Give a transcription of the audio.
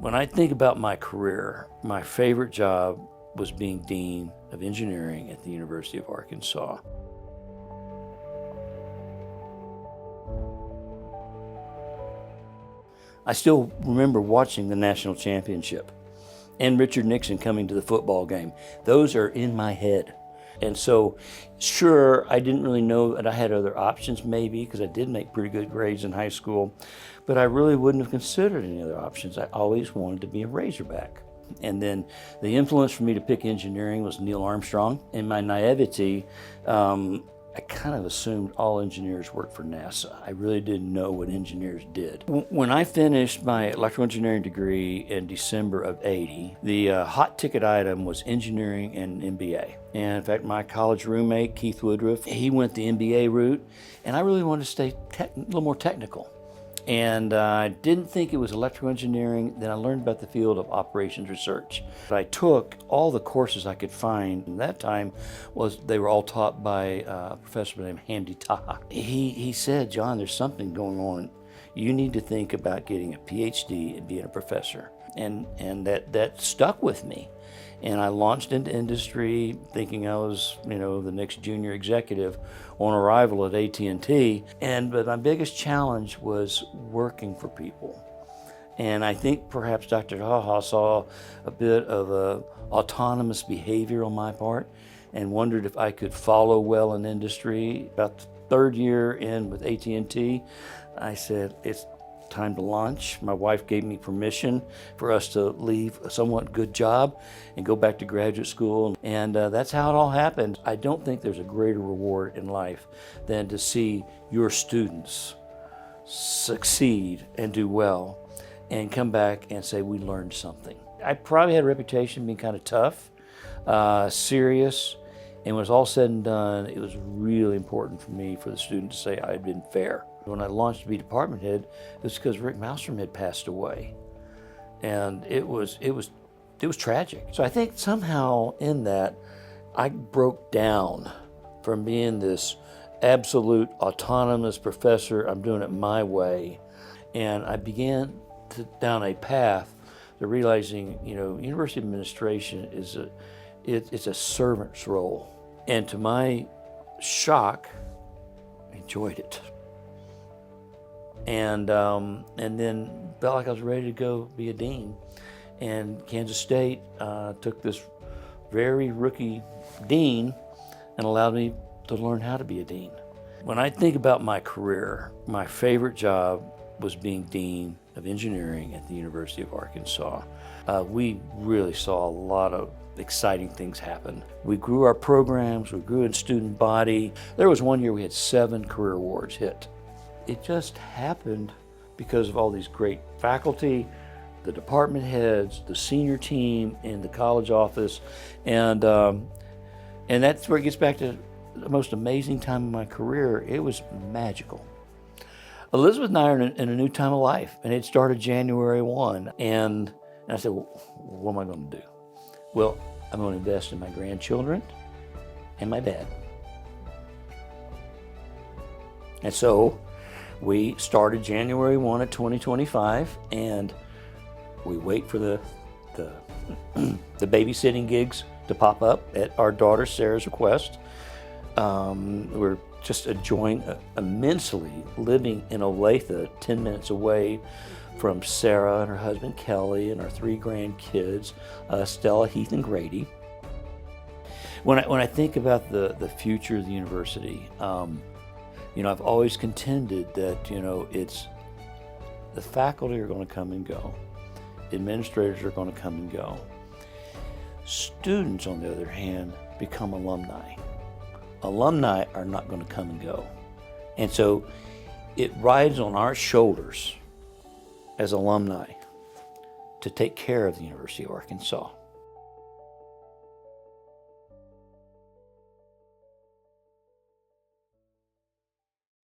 When I think about my career, my favorite job was being Dean of Engineering at the University of Arkansas. I still remember watching the national championship and Richard Nixon coming to the football game. Those are in my head. And so, sure, I didn't really know that I had other options maybe, because I did make pretty good grades in high school, but I really wouldn't have considered any other options. I always wanted to be a Razorback. And then the influence for me to pick engineering was Neil Armstrong. In my naivety, I kind of assumed all engineers worked for NASA. I really didn't know what engineers did. When I finished my electrical engineering degree in December of '80, the hot ticket item was engineering and MBA. And in fact, my college roommate, Keith Woodruff, he went the MBA route, and I really wanted to stay a little more technical. And I didn't think it was electrical engineering. Then I learned about the field of operations research. I took all the courses I could find. And that time they were all taught by a professor named Hamdi Taha. He said, "John, there's something going on. You need to think about getting a Ph.D. and being a professor." And that stuck with me. And I launched into industry thinking I was, the next junior executive on arrival at AT&T. But my biggest challenge was working for people. And I think perhaps Dr. Taha saw a bit of autonomous behavior on my part and wondered if I could follow well in industry. About the third year in with AT&T, I said, it's time to launch. My wife gave me permission for us to leave a somewhat good job and go back to graduate school. And that's how it all happened. I don't think there's a greater reward in life than to see your students succeed and do well and come back and say, we learned something. I probably had a reputation of being kind of tough, serious, and when it was all said and done, it was really important for me for the student to say I had been fair. When I launched to be department head, it was because Rick Malmstrom had passed away. And it was tragic. So I think somehow in that, I broke down from being this absolute autonomous professor, I'm doing it my way, and I began down a path to realizing, university administration it's a servant's role. And to my shock, I enjoyed it. And then felt like I was ready to go be a dean. And Kansas State took this very rookie dean and allowed me to learn how to be a dean. When I think about my career, my favorite job was being dean of engineering at the University of Arkansas. We really saw a lot of exciting things happen. We grew our programs, we grew in student body. There was one year we had 7 career awards hit. It just happened because of all these great faculty, the department heads, the senior team in the college office, and that's where it gets back to the most amazing time of my career. It was magical. Elizabeth and I are in a new time of life, and it started January 1, and I said, well, what am I going to do? Well, I'm going to invest in my grandchildren and my dad. And so we started January 1 of 2025, and we wait for the babysitting gigs to pop up at our daughter Sarah's request. We're just enjoying immensely living in Olathe, 10 minutes away from Sarah and her husband Kelly and our 3 grandkids, Stella, Heath, and Grady. When I think about the future of the university, I've always contended that, it's the faculty are going to come and go. Administrators are going to come and go. Students, on the other hand, become alumni. Alumni are not going to come and go. And so it rides on our shoulders as alumni to take care of the University of Arkansas.